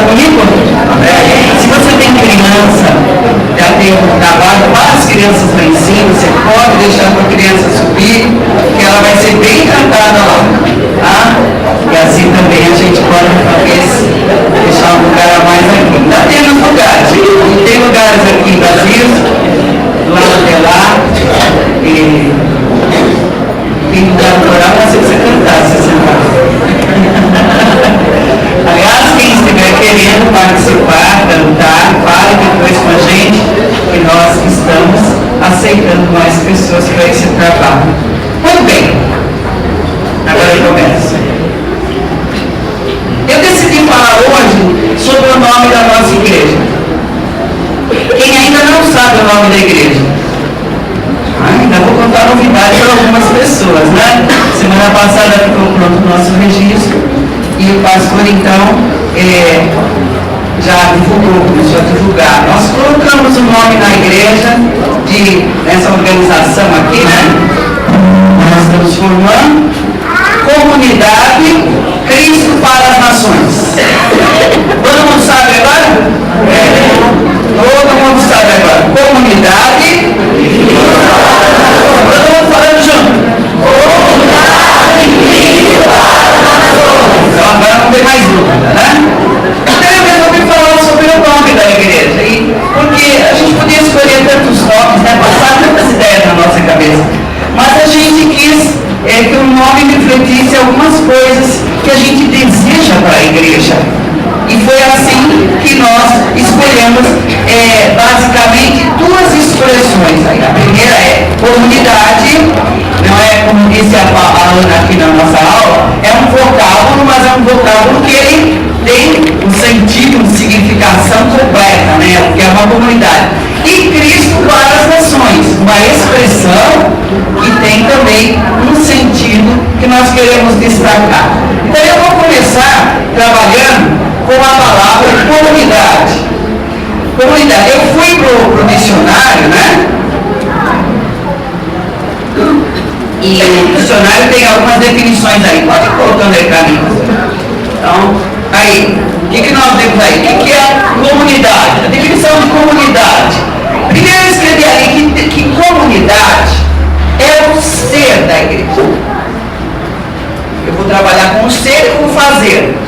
comigo? Se você tem criança, já tem um trabalho para as crianças lá em cima, você pode deixar a criança subir, que ela vai ser bem encantada lá. Tá? E assim também a gente pode talvez deixar um lugar a mais aqui. Ainda temos lugares, tem lugares aqui vazios, lá até lá, e tem lugar para orar, mas se você cantar, se você sentar. Aliás, quem estiver querendo participar, cantar, fale depois com a gente, que nós estamos aceitando mais pessoas para esse trabalho. Muito bem, agora eu começo. Eu decidi falar hoje sobre o nome da nossa igreja. Quem ainda não sabe o nome da igreja? Ainda vou contar novidade para algumas pessoas, né? Semana passada ficou pronto o nosso registro e o pastor então já divulgou, começou a divulgar. Nós colocamos o nome na igreja nessa organização aqui, né? Nós estamos formando Comunidade Cristo para as Nações. Todo mundo sabe agora? Todo mundo sabe agora. Comunidade. Todo mundo falando junto. Comunidade Cristo para as Nações. Então agora não tem mais dúvida, né? Então eu resolvi falar sobre o nome da igreja. Porque a gente podia escolher tantos nomes, né? Passar tantas ideias na nossa cabeça. Mas a gente quis que o nome refletisse algumas coisas que a gente deseja para a igreja. E foi assim que nós escolhemos basicamente duas expressões. A primeira é comunidade, não é como disse a Ana aqui na nossa aula, é um vocábulo, mas é um vocábulo que ele tem um sentido, uma significação completa, né? O que é uma comunidade. E Cristo para as Nações, uma expressão que tem também um sentido que nós queremos destacar. Então eu vou começar trabalhando com a palavra comunidade. Comunidade. Eu fui pro dicionário, né? E o dicionário tem algumas definições aí. Pode ir colocando aí para mim. Então, aí, o que nós temos aí? O que é comunidade? A definição de comunidade. Primeiro eu escrevi ali que comunidade é o ser da igreja. Eu vou trabalhar com o ser e com o fazer.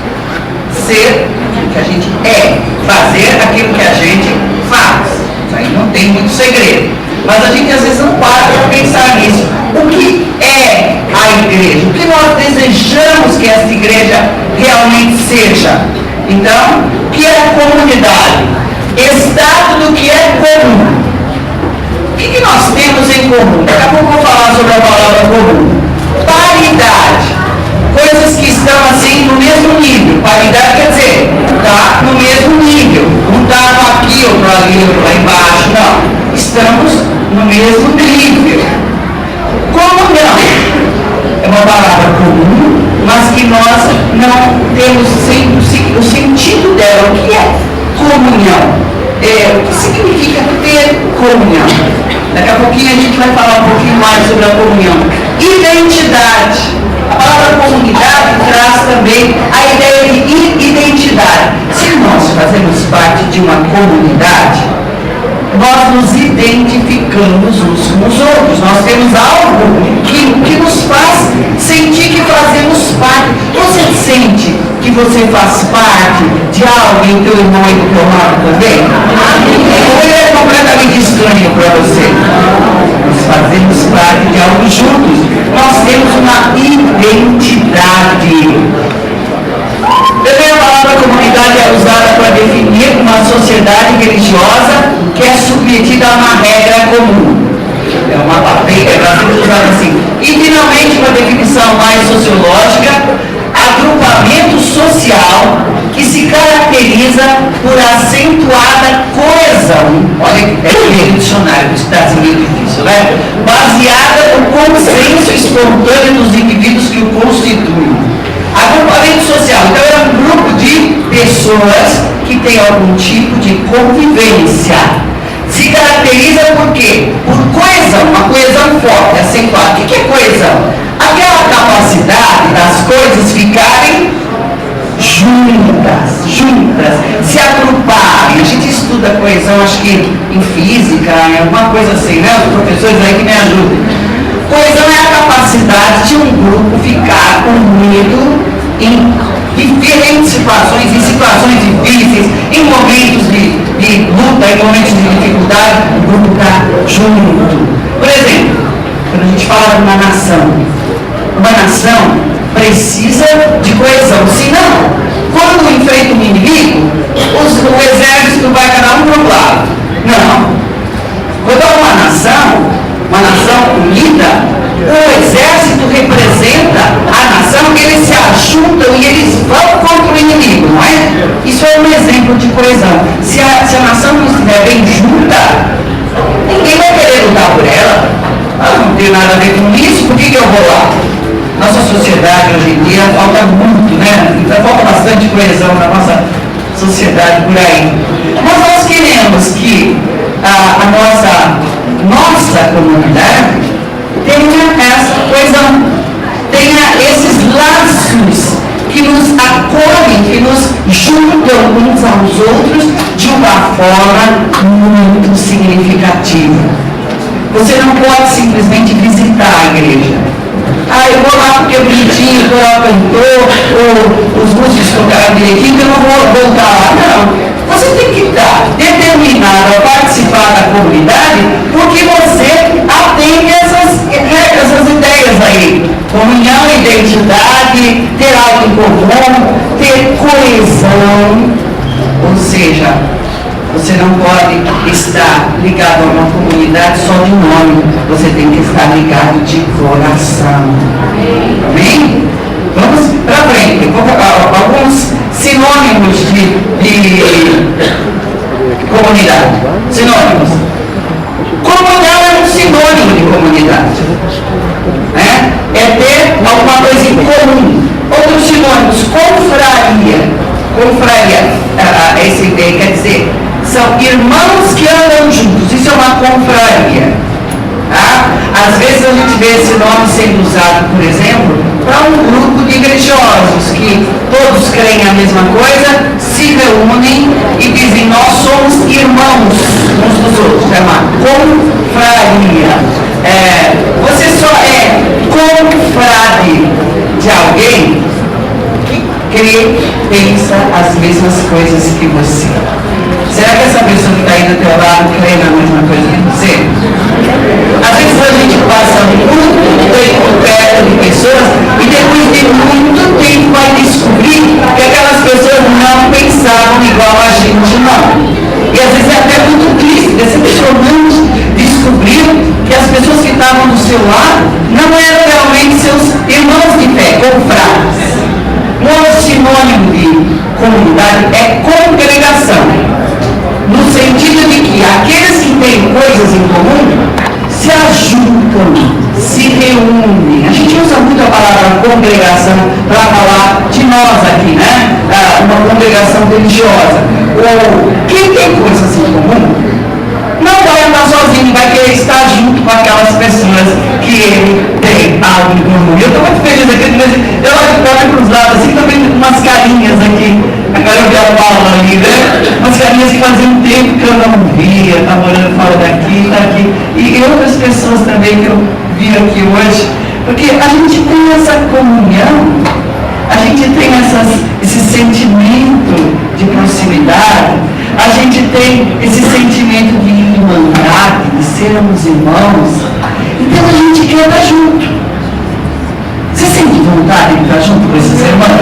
Ser aquilo que a gente é, fazer aquilo que a gente faz. Isso aí não tem muito segredo. Mas a gente às vezes não para pensar nisso. O que é a igreja? O que nós desejamos que essa igreja realmente seja? Então, o que é a comunidade? Estado do que é comum. O que nós temos em comum? Daqui a pouco eu vou falar sobre a palavra comum. Paridade. Coisas que estão assim no mesmo nível. Paridade quer dizer, está no mesmo nível. Não está aqui ou para ali ou lá embaixo. Não. Estamos no mesmo nível. Comunhão. É uma palavra comum, mas que nós não temos o sentido dela. O que é comunhão? O que significa ter comunhão? Daqui a pouquinho a gente vai falar um pouquinho mais sobre a comunhão. Identidade. A palavra comunidade traz também a ideia de identidade. Se nós fazemos parte de uma comunidade, nós nos identificamos uns com os outros. Nós temos algo que nos faz sentir que fazemos parte. Você sente que você faz parte de alguém, teu irmão e do teu lado também? Ou ele é completamente estranho para você? Nós fazemos parte de algo juntos. Nós temos uma identidade. Também a palavra comunidade é usada para definir uma sociedade religiosa que é submetida a uma regra comum. É uma palavra usada assim. E finalmente uma definição mais sociológica, agrupamento social que se caracteriza por acentuada coesão. Olha que é dicionário, que está assim meio difícil, né? Baseada no consenso espontâneo dos indivíduos que o constituem. Agrupamento social, então é um grupo de pessoas que tem algum tipo de convivência. Se caracteriza por quê? Por coesão, uma coesão forte, acentuada. O que é coesão? Aquela capacidade das coisas ficarem juntas. juntas, se agruparem. A gente estuda coesão, acho que em física, em alguma coisa assim, né? Os professores aí que me ajudem. Coesão é a capacidade de um grupo ficar unido em diferentes situações, em situações difíceis, em momentos de luta, em momentos de dificuldade, o grupo está junto. Por exemplo, quando a gente fala de uma nação precisa de coesão, senão, quando enfrenta um inimigo, o exército vai cada um para um lado. Não. Quando é uma nação unida, o exército representa a nação, eles se ajuntam e eles vão contra o inimigo, não é? Isso é um exemplo de coesão. Se a nação não estiver bem junta, ninguém vai querer lutar por ela. Não tem nada a ver com isso, por que eu vou lá? Nossa sociedade hoje em dia falta muito, né? Então falta bastante coesão na nossa sociedade por aí. Mas nós queremos que a nossa comunidade tenha essa coesão, tenha esses laços que nos acolhem, que nos juntam uns aos outros de uma forma muito significativa. Você não pode simplesmente visitar a igreja. Eu vou lá porque é bonitinho, vou lá cantor, ou os músicos tocaram direitinho, eu não vou voltar lá. Não. Você tem que estar determinado a participar da comunidade porque você atende essas ideias aí. Comunhão, identidade, ter algo em comum, ter coesão. Ou seja, você não pode estar ligado a uma comunidade só de nome. Você tem que estar ligado de coração. Amém? Vamos para frente. Alguns sinônimos de comunidade. Sinônimos. Comunhão é um sinônimo de comunidade. É ter alguma coisa em comum. Outros sinônimos. Confraria. Essa ideia quer dizer, são irmãos que andam juntos. Isso é uma confraria. Às vezes a gente vê esse nome sendo usado, por exemplo, para um grupo de religiosos que todos creem a mesma coisa, se reúnem e dizem: nós somos irmãos uns dos outros. É uma confraria. Você só é confrade de alguém que crê, pensa as mesmas coisas que você. Será que essa pessoa que está aí do teu lado crê na mesma coisa que você? Às vezes a gente passa muito tempo perto de pessoas e depois de muito tempo vai descobrir que aquelas pessoas não pensavam igual a gente, não. E às vezes é até muito triste, decepcionante descobrir que as pessoas que estavam do seu lado não eram realmente seus irmãos de fé, confrades. Um outro sinônimo de comunidade é congregação, no sentido de que aqueles que têm coisas em comum se ajuntam, se reúnem. A gente usa muito a palavra congregação para falar de nós aqui, né? Uma congregação religiosa. Ou quem tem coisas em comum não vai andar sozinho, vai querer estar junto com aquelas pessoas que ele tem algo em comum. Eu estou muito feliz aqui, eu olho para os lados assim, estou vendo umas carinhas aqui. Agora eu vi a Paula ali, né? Umas carinhas que fazia um tempo que eu não via, está morando fora daqui, está aqui. E outras pessoas também que eu vi aqui hoje. Porque a gente tem essa comunhão, a gente tem esse sentimento de proximidade, a gente tem esse sentimento de irmandade, de sermos irmãos. Então a gente quer estar junto. Você sente vontade de estar junto com esses irmãos?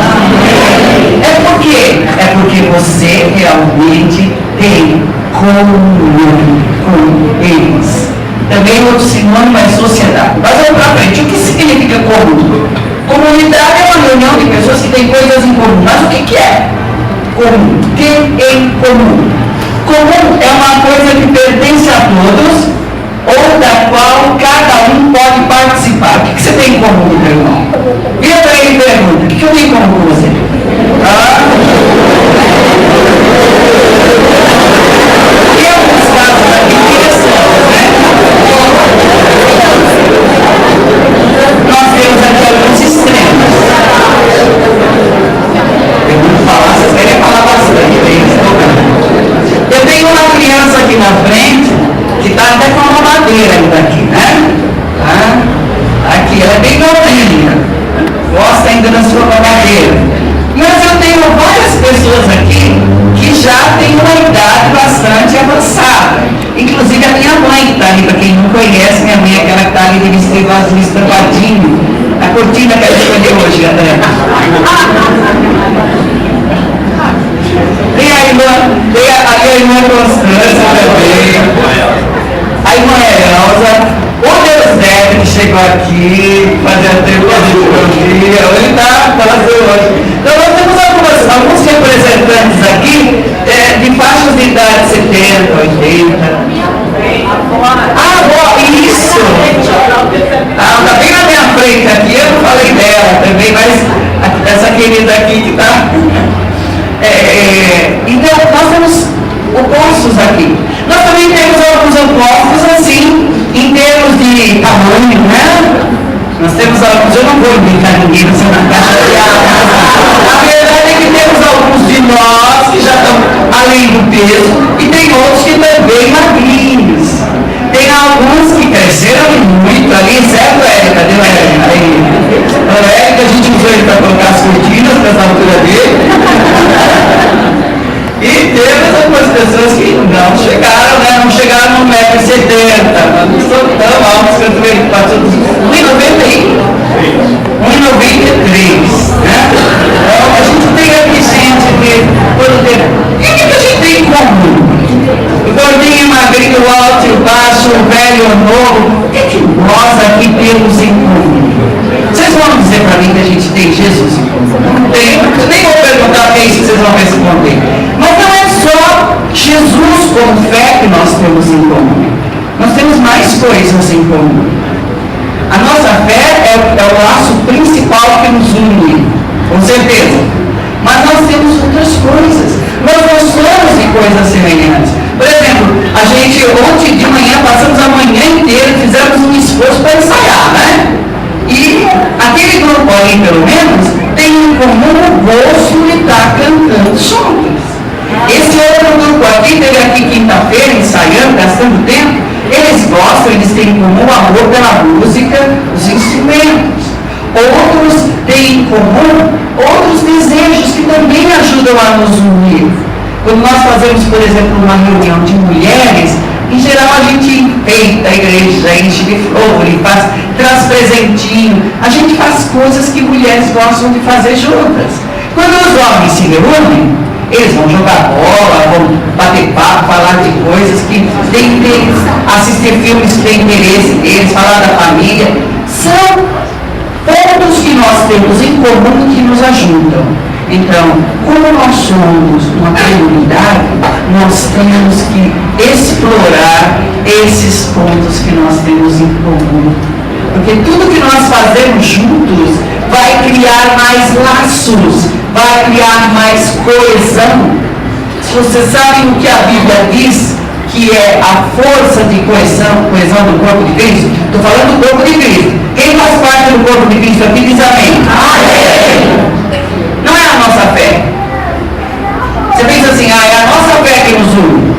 Por quê? É porque você realmente tem comunhão com eles. Também outro sinônimo é sociedade. Mas vamos para frente. O que significa comum? Comunidade é uma reunião de pessoas que têm coisas em comum. Mas o que é comum? Ter em comum. Comum é uma coisa que pertence a todos ou da qual cada um pode participar. O que você tem em comum, meu irmão? Vira para ele e pergunta: o que eu tenho em comum com você? E alguns casos aqui interessantes, né? Nós temos aqui alguns extremos. Tem muito fazer a teologia, ele está fazendo hoje. Então nós temos alguns representantes aqui de faixas de idade 70, 80. Isso! Está bem na minha frente aqui, eu não falei dela também, mas essa querida aqui que está. Então nós temos opostos aqui. Nós também temos alguns opostos assim, em termos de tamanho, né? Nós temos alguns, eu não vou brincar ninguém na caixa de água. A verdade é que temos alguns de nós que já estão além do peso e tem outros que estão bem magrinhos. Tem alguns que cresceram muito ali, certo, Érica? Cadê o Érica? A Érica, a gente usou ele para colocar as cortinas nessa altura dele. E temos algumas pessoas que não chegaram, né? Não chegaram no 1,70 m. Não são tão altos que eu também passou dos 1,91 m. 1,93 m. Né? Então a gente tem aqui gente que todo tempo. E o que a gente tem em comum? O gordinho, o magrinho, o alto e o baixo, o velho, o novo. O que nós aqui temos em comum? Vocês vão dizer para mim que a gente tem Jesus em comum? Não tem. Eu nem vou perguntar quem vocês vão responder. Mas não é só Jesus como fé que nós temos em comum. Nós temos mais coisas em comum. A nossa fé é o laço principal que nos une, com certeza. Mas nós temos outras coisas. Nós gostamos de coisas semelhantes. Por exemplo, a gente ontem de manhã, passamos a manhã inteira, fizemos um esforço para ensaiar, né? E aquele grupo ali, pelo menos, tem em comum o gosto de estar cantando juntos. Esse outro grupo aqui, teve aqui quinta-feira, ensaiando, gastando tempo, eles gostam, eles têm em comum o amor pela música, os instrumentos. Outros têm em comum outros desejos que também ajudam a nos unir. Quando nós fazemos, por exemplo, uma reunião de mulheres, em geral a gente enfeita a igreja, enche de flores, traz presentinho, a gente faz coisas que mulheres gostam de fazer juntas. Quando os homens se reúnem, eles vão jogar bola, vão bater papo, falar de coisas que têm interesse, assistir filmes que têm interesse deles, falar da família. São pontos que nós temos em comum que nos ajudam. Então, como nós somos uma comunidade, nós temos que explorar esses pontos que nós temos em comum. Porque tudo que nós fazemos juntos vai criar mais laços, vai criar mais coesão. Se vocês sabem o que a Bíblia diz, que é a força de coesão do corpo de Cristo, estou falando do corpo de Cristo. Quem faz parte do corpo de Cristo aqui diz amém. Amém. Não é a nossa fé. Você pensa assim, é a nossa fé que nos une.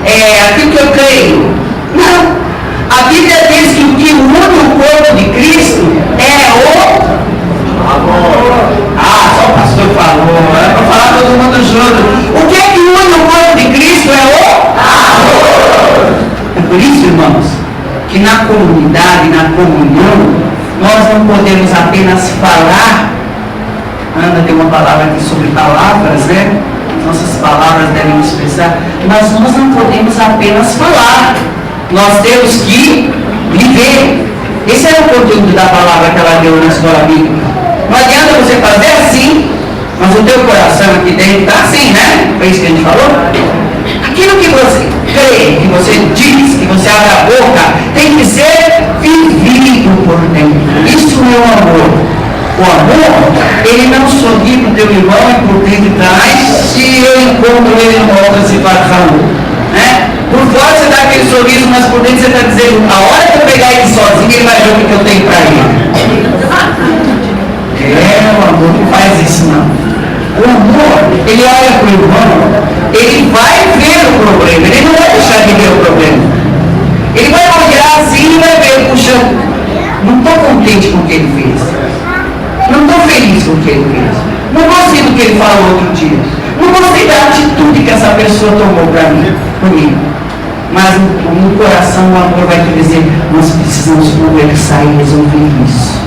É aquilo que eu creio. Não. A Bíblia diz que o que une o corpo de Cristo é o amor. Só o pastor falou. É para falar todo mundo junto. O que é que une o corpo de Cristo é o amor. É por isso, irmãos, que na comunidade, na comunhão, nós não podemos apenas falar. Ana tem uma palavra aqui sobre palavras, né? Nossas palavras devem expressar, mas nós não podemos apenas falar, nós temos que viver. Esse é o conteúdo da palavra que ela deu na escola bíblica. Não adianta você fazer assim, mas o teu coração aqui dentro está assim, né? Foi isso que a gente falou? Aquilo que você crê, que você diz, que você abre a boca, tem que ser vivido por dentro. Isso é o amor. O amor, ele não sorri para o teu irmão e por dentro de trás, se eu encontro ele numa outra situação, né? Por fora você dá aquele sorriso, mas por dentro você está dizendo, a hora que eu pegar ele sozinho, ele vai ver o que eu tenho para ele. O amor não faz isso não. O amor, ele olha para o irmão, ele vai ver o problema, ele não vai deixar de ver o problema. Ele vai olhar assim e vai ver, puxa, não estou contente com o que ele fez. Não estou feliz com o que ele fez. Não gostei do que ele falou outro dia. Não gostei da atitude que essa pessoa tomou para mim, comigo. Mas no coração o amor vai te dizer, nós precisamos conversar e resolver isso.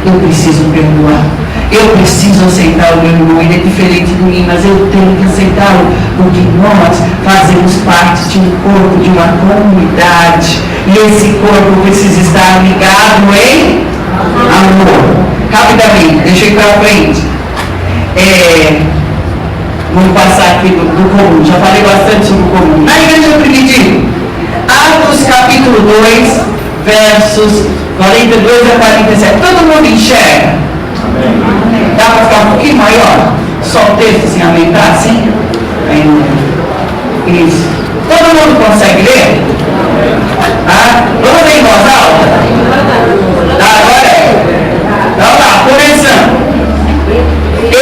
Eu preciso perdoar. Eu preciso aceitar o meu irmão. Ele é diferente de mim, mas eu tenho que aceitá-lo. Porque nós fazemos parte de um corpo, de uma comunidade. E esse corpo precisa estar ligado em Amor. Rapidamente, deixa eu ir para frente. Vamos passar aqui do comum. Já falei bastante sobre o comum. Na igreja primitiva, Atos capítulo 2, versos 42 a 47. Todo mundo enxerga? Dá para ficar um pouquinho maior? Só o texto sem aumentar, assim? Isso. Todo mundo consegue ler? Vamos ler em voz alta? Agora vamos lá, começando. E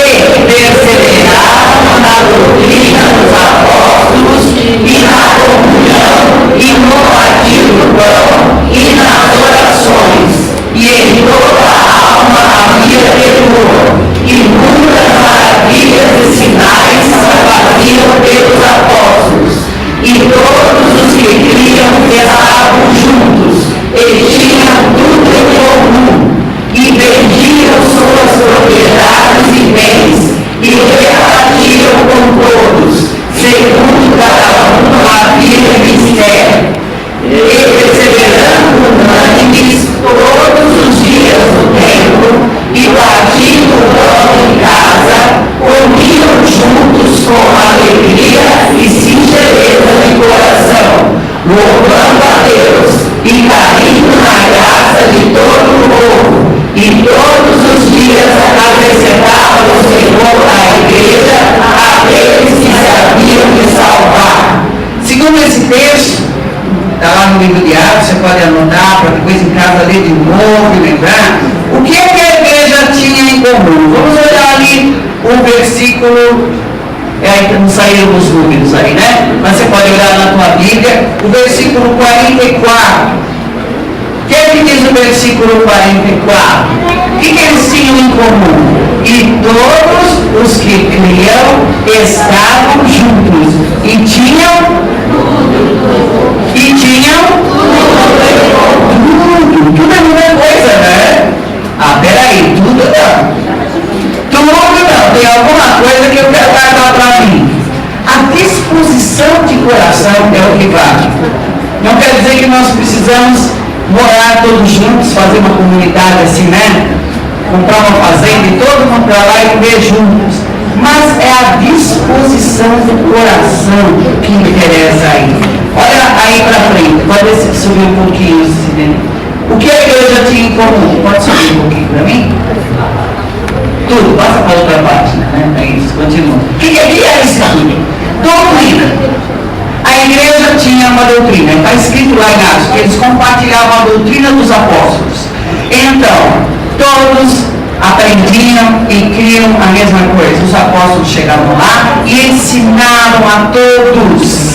perseveraram na doutrina dos apóstolos e na comunhão e no partir do pão e nas orações, e em toda a alma havia temor, e muitas maravilhas e sinais se faziam pelos apóstolos, e todos os que criam estavam juntos, e tinham tudo em comum, e vendiam suas propriedades e bens, e repartiam com todos, segundo cada um havia mistério. E perseverando unânimes todos os dias do templo, e partindo pão em casa, comiam juntos com alegria e singeleza de coração, louvando a Deus e caindo na graça de todo o povo. E todos os dias acrescentava o Senhor à igreja aqueles que se haviam de salvar. Segundo esse texto, está lá no livro de Atos, você pode anotar para depois em casa ler de novo e lembrar. O que é que a igreja tinha em comum? Vamos olhar ali o versículo, não saíram os números aí, né? Mas você pode olhar na tua Bíblia, o versículo 44. O que é que diz o versículo 44? O que eles tinham em comum? E todos os que criam estavam juntos. E tinham tudo é muita coisa, né? Peraí, tudo não. Tudo não. Tem alguma coisa que eu quero guardar para mim. A disposição de coração é o que vale. Não quer dizer que nós precisamos morar todos juntos, fazer uma comunidade assim, né? Comprar uma fazenda e todo mundo para lá e viver juntos. Mas é a disposição do coração que interessa aí. Olha aí para frente, pode subir um pouquinho, Sidney. O que a igreja tinha em comum? Pode subir um pouquinho para mim? Tudo, passa para outra página, né? É isso, continua. O que é isso aqui? Doutrina. A igreja tinha uma doutrina, está escrito lá em Atos, que eles compartilhavam a doutrina dos apóstolos. Então, todos aprendiam e criam a mesma coisa. Os apóstolos chegavam lá e ensinavam a todos.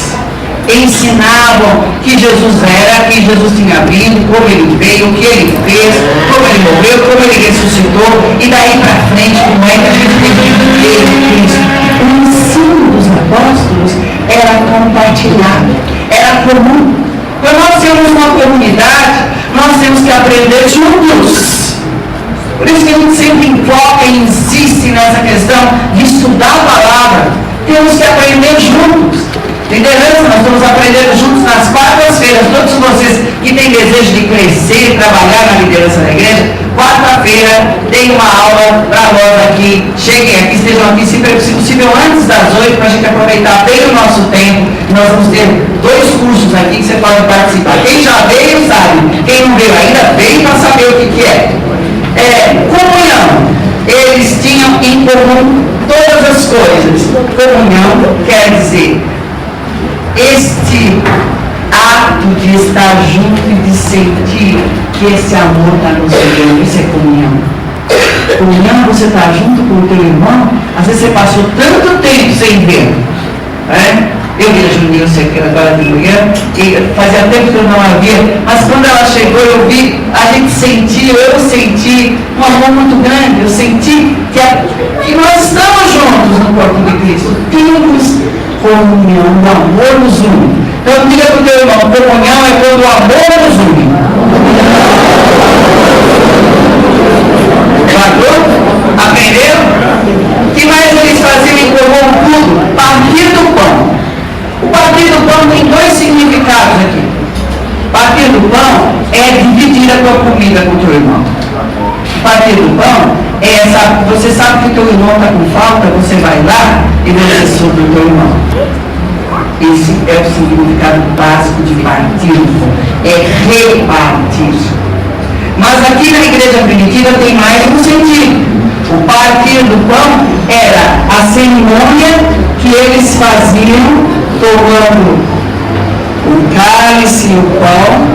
Ensinavam que Jesus era, que Jesus tinha vindo, como ele veio, o que ele fez, como ele morreu, como ele ressuscitou, e daí para frente, como é que a gente tem que viver Cristo. O ensino dos apóstolos era compartilhado, era comum. Quando nós temos uma comunidade, nós temos que aprender juntos. Por isso que a gente sempre enfoca e insiste nessa questão de estudar a palavra. Temos que aprender juntos. Liderança, nós estamos aprendendo juntos nas quartas-feiras. Todos vocês que têm desejo de crescer e trabalhar na liderança da igreja, quarta-feira tem uma aula para nós aqui. Cheguem aqui, estejam aqui, se possível, antes das 8, para a gente aproveitar bem o nosso tempo. Nós vamos ter 2 cursos aqui que você pode participar. Quem já veio sabe, quem não veio ainda, vem para saber o que é. Comunhão. Eles tinham em comum todas as coisas. Comunhão quer dizer este ato de estar junto e de sentir que esse amor está nos unindo. Isso é comunhão. Comunhão, você está junto com o teu irmão, às vezes você passou tanto tempo sem ver, né? Eu vi a Junilce aqui agora de manhã, e fazia tempo que eu não a via, mas quando ela chegou eu vi, a gente sentiu, eu senti um amor muito grande, eu senti que nós estamos juntos no corpo de Cristo. Temos comunhão, o amor nos une. Então diga para o teu irmão, comunhão é quando o amor nos une. Aprenderam? O que mais eles faziam em comum? Tudo. Partir do pão. O partir do pão tem 2 significados aqui. Partir do pão é dividir a tua comida com o teu irmão. irmão está com falta, você vai lá e você supre o teu irmão. Esse é o significado básico de partir, é repartir. Mas aqui na igreja primitiva tem mais um sentido. O partir do pão era a cerimônia que eles faziam tomando o cálice e o pão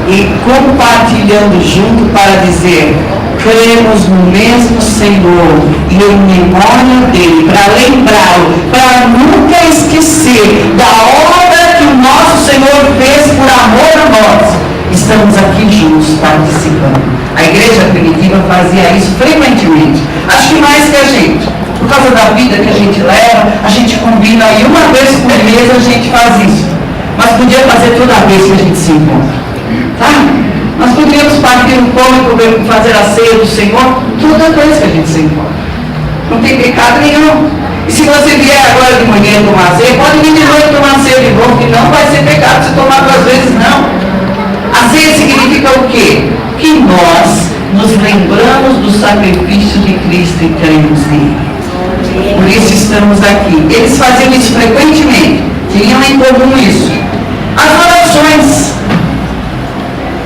e compartilhando junto para dizer: cremos no mesmo Senhor e em memória dele, para lembrá-lo, para nunca esquecer da obra que o nosso Senhor fez por amor a nós. Estamos aqui juntos participando. A igreja primitiva fazia isso frequentemente, acho que mais que a gente, por causa da vida que a gente leva, a gente combina e uma vez por mês a gente faz isso, mas podia fazer toda vez que a gente se encontra, tá? Nós podíamos partir o pão e fazer a ceia do Senhor toda vez que a gente se encontra. Não tem pecado nenhum. E se você vier agora de manhã tomar ceia, pode vir de noite tomar ceia de novo, que não vai ser pecado se tomar 2 vezes, não. A ceia significa o quê? Que nós nos lembramos do sacrifício de Cristo e cremos nele. Por isso estamos aqui. Eles faziam isso frequentemente, tinham em comum isso. As orações.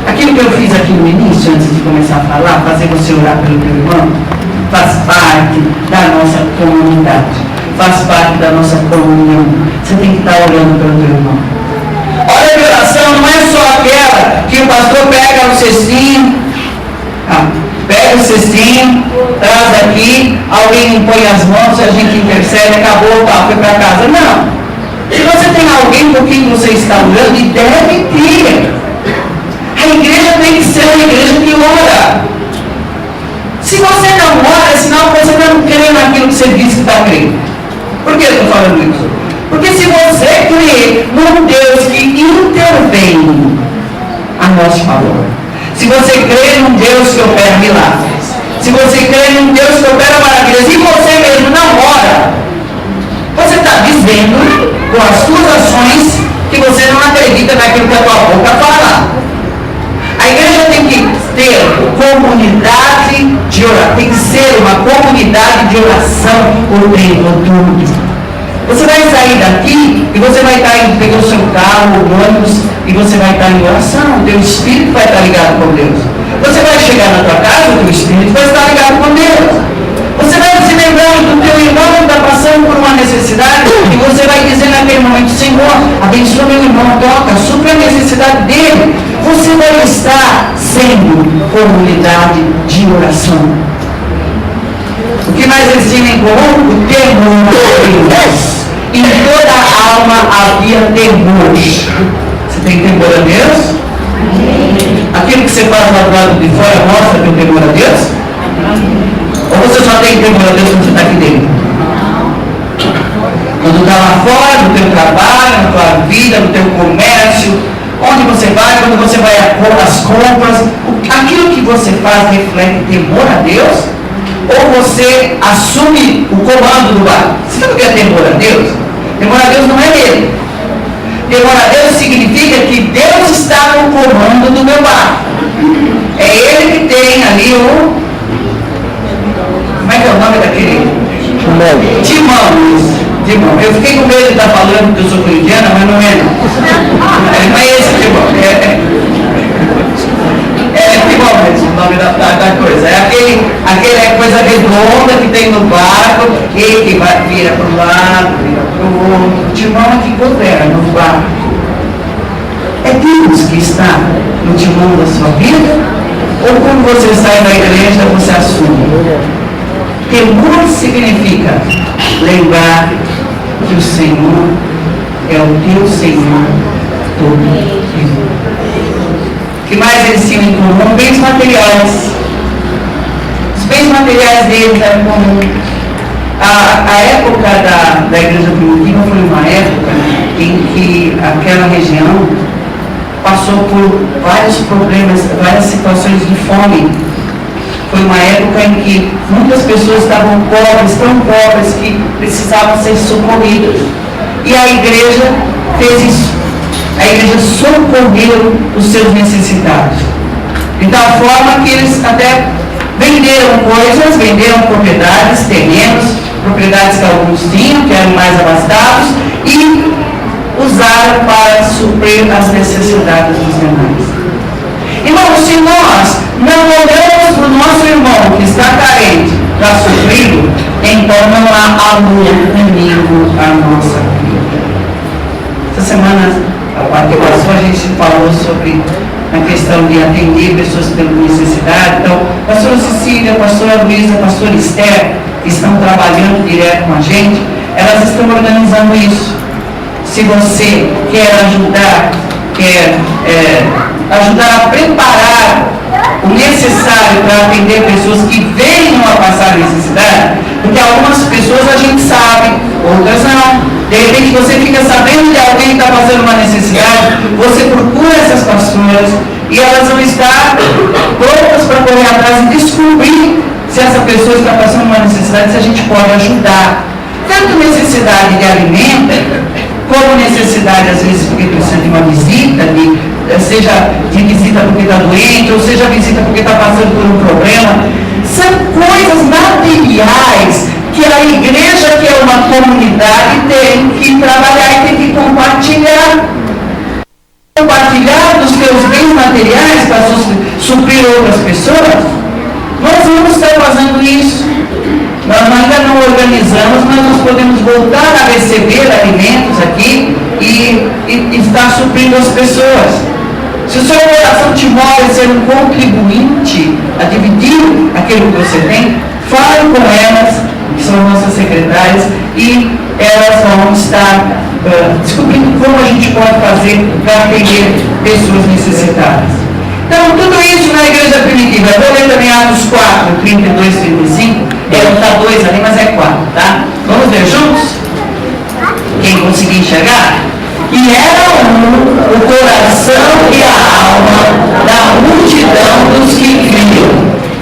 Aquilo que eu fiz aqui no início, antes de começar a falar, fazer você orar pelo teu irmão, faz parte da nossa comunidade, faz parte da nossa comunhão. Você tem que estar orando pelo teu irmão. Olha, a oração não é só aquela que o pastor pega o cestinho, pega o cestinho, traz aqui, alguém impõe as mãos, a gente intercede, acabou, tá, foi para casa. Não. Se você tem alguém por quem você está orando, e deve ter. A igreja tem que ser uma igreja que ora. Se você não ora, senão você não crê naquilo que você diz que está crendo. Por que eu estou falando isso? Porque se você crê num Deus que intervém a nosso favor, se você crê num Deus que opera milagres, se você crê num Deus que opera maravilhas, e você mesmo não ora, você está dizendo com as suas ações que você não acredita naquilo que a tua boca fala. A igreja tem que ter comunidade de oração, tem que ser uma comunidade de oração o tempo todo. Você vai sair daqui e você vai estar indo, pegar o seu carro, o ônibus, e você vai estar em oração, o teu espírito vai estar ligado com Deus. Você vai chegar na tua casa, o teu espírito vai estar ligado com Deus. Você vai se lembrando do teu irmão que está passando por uma necessidade, e você vai dizer naquele momento: Senhor, abençoa meu irmão, toca, supra a necessidade dele. Você vai estar sendo comunidade de oração. O que mais eles tinham em comum? O temor de Deus. Em toda a alma havia temor. Você tem temor a Deus? Aquilo que você faz lá do lado de fora mostra teu temor a Deus? Ou você só tem temor a Deus quando você está aqui dentro? Quando está lá fora, no teu trabalho, na tua vida, no teu comércio, onde você vai, quando você vai às compras, aquilo que você faz reflete temor a Deus? Ou você assume o comando do barco? Você sabe o que é temor a Deus? Temor a Deus não é ele. Temor a Deus significa que Deus está no comando do meu barco. É ele que tem ali o... Como é que é o nome daquele? Timão. Eu fiquei com medo de estar falando que eu sou corintiana, mas não é não. Não é esse timão. Timão mesmo, o nome da coisa. É aquela coisa redonda que tem no barco, que vai, vira para um lado, vira para o outro. O timão é que governa o barco. É Deus que está no timão da sua vida? Ou quando você sai da igreja, você assume? Temor significa lembrar que o Senhor é o teu Senhor todo. O que mais eles tinham em comum? Bens materiais. Os bens materiais deles eram comuns. A época da igreja primitiva foi uma época em que aquela região passou por vários problemas, várias situações de fome. Foi uma época em que muitas pessoas estavam pobres, tão pobres que precisavam ser socorridas. E a igreja fez isso. A igreja socorreu os seus necessitados. De tal forma que eles até venderam coisas, venderam propriedades, terrenos, propriedades que alguns tinham, que eram mais abastados, e usaram para suprir as necessidades dos demais. Irmãos, se nós não olhamos para o nosso irmão que está carente para supri-lo, então não há amor inimigo à nossa vida. Essa semana, a gente falou sobre a questão de atender pessoas que têm necessidade. Então, a pastora Cecília, a pastora Luísa, a pastora Esther, que estão trabalhando direto com a gente, elas estão organizando isso. Se você quer ajudar, ajudar a preparar o necessário para atender pessoas que venham a passar necessidade, porque algumas pessoas a gente sabe, outras não. De repente você fica sabendo de alguém que está passando uma necessidade, você procura essas pastoras e elas vão estar prontas para correr atrás e descobrir se essa pessoa está passando uma necessidade, se a gente pode ajudar. Tanto necessidade de alimento, como necessidade, às vezes, porque precisa de uma visita, seja de visita porque está doente, ou seja visita porque está passando por um problema. São coisas materiais que a igreja, que é uma comunidade, tem que trabalhar e tem que compartilhar. Compartilhar dos seus bens materiais para suprir outras pessoas. Nós vamos estar fazendo isso. Nós ainda não organizamos, mas nós podemos voltar a receber alimentos aqui e estar suprindo as pessoas. Se o seu coração te move a ser um contribuinte, a dividir aquilo que você tem, fale com elas, que são nossas secretárias, e elas vão estar descobrindo como a gente pode fazer para atender pessoas necessitadas. Então, tudo isso na igreja primitiva. Eu vou ler também Atos 4, 32, 35. Está 2 ali, mas é 4, tá? Vamos ver juntos? Quem conseguir enxergar? E era o coração e a alma da multidão dos que criam.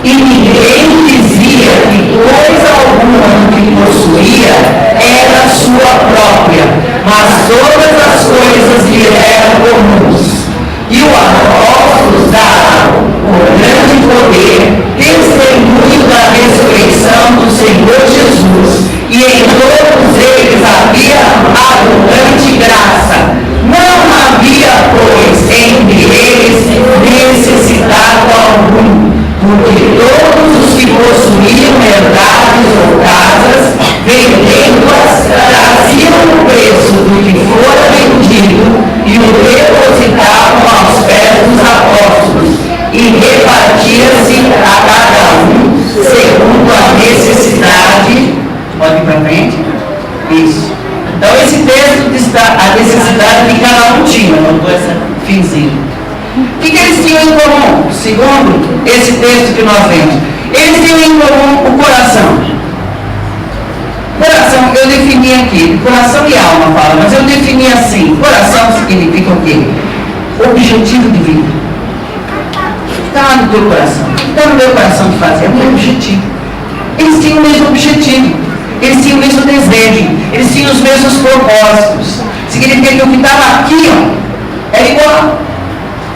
E ninguém dizia que coisa alguma que possuía era sua própria, mas todas as coisas lhe eram comuns. E o apóstolo dava, com grande poder, testemunho da ressurreição do Senhor Jesus, e em todos eles havia abundante graça. Não havia, pois, entre eles necessitado algum, porque todos os que possuíam herdades ou casas, vendendo-as, traziam o preço do que fora vendido e o depositavam aos pés dos apóstolos, e repartia-se a cada um segundo a necessidade. Pode ir para frente? Isso. Então esse texto está a necessidade que cada um tinha, notou essa finzinha. O que eles tinham em comum? Segundo esse texto que nós vemos, eles tinham em comum o coração. Coração, eu defini aqui, coração e alma fala, mas eu defini assim, coração significa o quê? Objetivo de vida. Está no teu coração, está no meu coração de fazer, é o meu objetivo. Eles tinham o mesmo objetivo, eles tinham o mesmo desejo, eles tinham os mesmos propósitos. Significa que o que estava aqui, ó, era igual.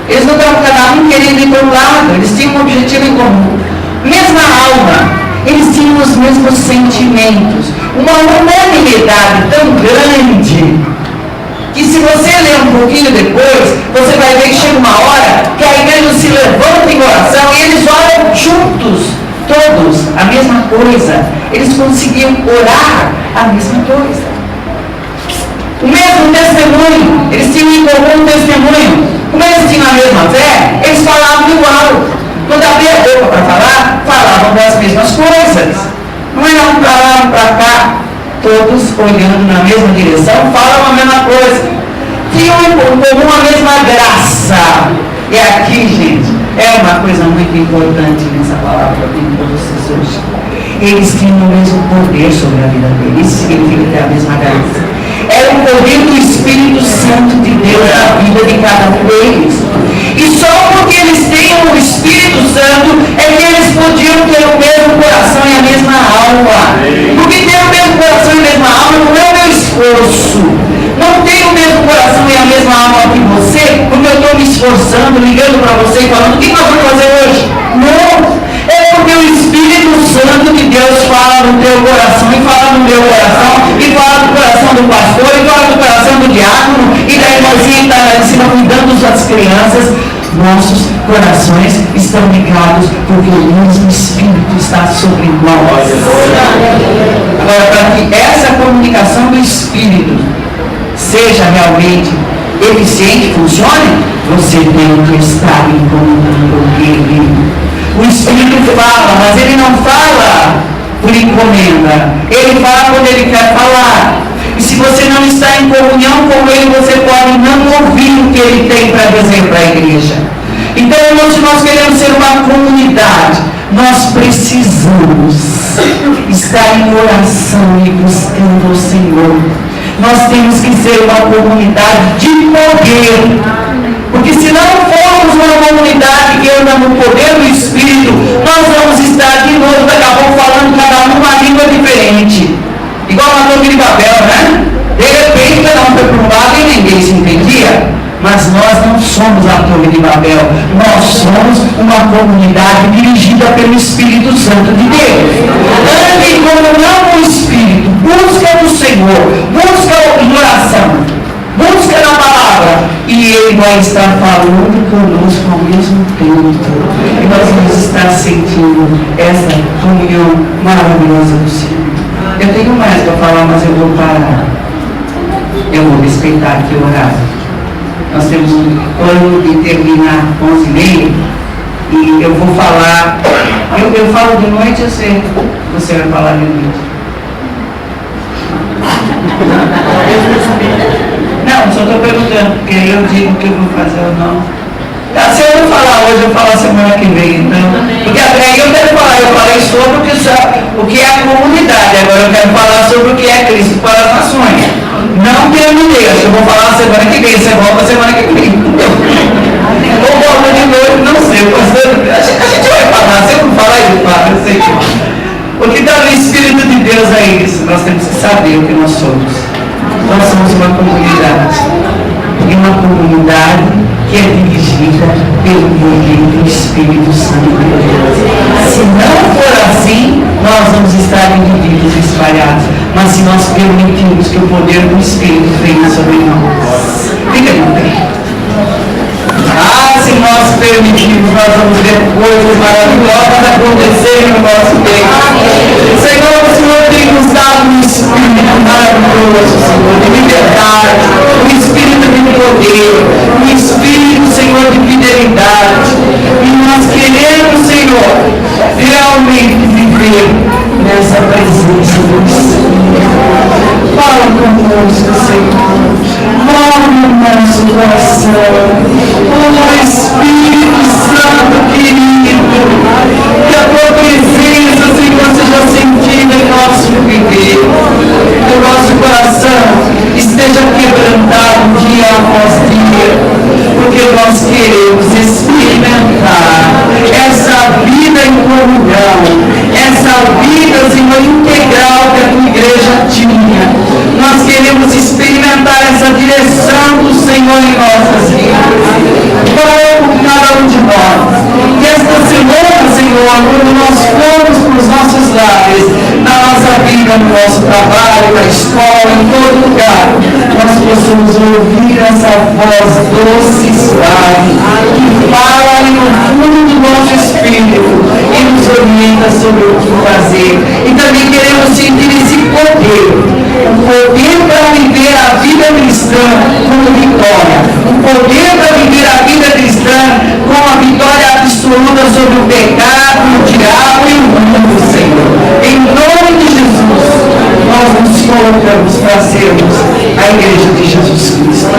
Eles não estavam cada um querendo ir para um lado, eles tinham um objetivo em comum. Mesma alma. Eles tinham os mesmos sentimentos, uma unanimidade tão grande, que se você ler um pouquinho depois, você vai ver que chega uma hora que a igreja se levanta em oração e eles oram juntos, todos, a mesma coisa. Eles conseguiam orar a mesma coisa. O mesmo testemunho, eles tinham em comum um testemunho. Como eles tinham a mesma fé, eles falavam igual. Quando abria a boca para falar, falavam das mesmas coisas. Não era um para lá, um para cá, todos olhando na mesma direção, falam a mesma coisa. Tinham em comum a mesma graça. E aqui, gente, é uma coisa muito importante nessa palavra que eu tenho para vocês hoje. Eles tinham o mesmo poder sobre a vida deles. Isso significa ter a mesma graça. Era o poder do Espírito Santo de Deus na vida de cada um deles. E só porque eles têm o Espírito Santo é que eles podiam ter o mesmo coração e a mesma alma. Porque ter o mesmo coração e a mesma alma não é o meu esforço. Não tenho o mesmo coração e a mesma alma que você, porque eu estou me esforçando, ligando para você e falando, o que nós vamos fazer hoje? Não, é porque o Santo de Deus fala no teu coração, e fala no meu coração, e fala no coração do pastor, e fala no coração do diácono, e da irmãzinha que está lá em cima cuidando das crianças. Nossos corações estão ligados porque o mesmo Espírito está sobre nós. Agora, para que essa comunicação do Espírito seja realmente eficiente, funcione, você tem que estar em comunhão com Ele. O Espírito fala, mas Ele não fala por encomenda. Ele fala quando Ele quer falar. E se você não está em comunhão com Ele, você pode não ouvir o que Ele tem para dizer para a igreja. Então, irmãos, se nós queremos ser uma comunidade, nós precisamos estar em oração e buscando o Senhor. Nós temos que ser uma comunidade de poder. Porque se não formos uma comunidade que anda no poder do Espírito, nós vamos estar de novo, daqui a pouco, falando cada um uma língua diferente. Igual na Torre de Babel, né? De repente, cada um foi para um lado e ninguém se entendia. Mas nós não somos a Torre de Babel. Nós somos uma comunidade dirigida pelo Espírito Santo de Deus. Ande em comunhão com o Espírito. Busca no Senhor. Busca em oração. Busca na palavra. E Ele vai estar falando conosco ao mesmo tempo. E nós vamos estar sentindo essa comunhão maravilhosa do Senhor. Eu tenho mais para falar, mas eu vou parar. Eu vou respeitar aqui o horário. Nós temos um plano de terminar 11h30 e eu vou falar. Eu falo de noite, eu sei. Você vai falar de noite. Não, só estou perguntando, porque eu digo que eu vou fazer ou não. Se eu não falar hoje, eu falo semana que vem, então. Porque até aí eu quero falar, eu falei sobre o que é a comunidade, agora eu quero falar sobre o que é Cristo para as nações. Não terminei, acho que eu vou falar semana que vem, você volta semana que vem. Ou volta de novo, não sei, pastor, a gente vai falar, se eu não falar, eu falo, eu sei que. O que está no Espírito de Deus é isso, nós temos que saber o que nós somos. Nós somos uma comunidade, e uma comunidade que é dirigida pelo poder do Espírito Santo de Deus. Se não for assim, nós vamos estar divididos e espalhados. Mas se nós permitirmos que o poder do Espírito venha sobre nós, fica de pé. Se nós permitirmos, nós vamos ver coisas maravilhosas acontecerem no nosso meio. Senhor, o Senhor tem nos dado um Espírito maravilhoso, Senhor, de liberdade, um Espírito de poder, um Espírito, Senhor, de fidelidade. E nós queremos, Senhor, realmente viver nessa presença do Senhor. Fala conosco, Senhor. Move o nosso coração. Oh Espírito Santo querido, que a tua presença, Senhor, seja sentida em nosso viver. Que o nosso coração esteja quebrantado dia após dia. Porque nós queremos experimentar essa vida em comunhão, essa vida, Senhor, integral que a tua igreja tinha. Nós queremos experimentar essa direção do Senhor em nossas vidas. Fala com cada um de nós. E esta semana, Senhor, quando nós formos para os nossos lares, na nossa vida, no nosso trabalho, na escola, em todo lugar, nós possamos ouvir essa voz doce e suave, que fala no fundo do nosso espírito e nos orienta sobre o que fazer. E também queremos sentir esse poder, o poder para viver a vida cristã com vitória, o poder para viver a vida cristã com a vitória absoluta sobre o pecado, o diabo e o mundo, Senhor. Em nome de Jesus, nós nos colocamos para sermos a igreja de Jesus Cristo.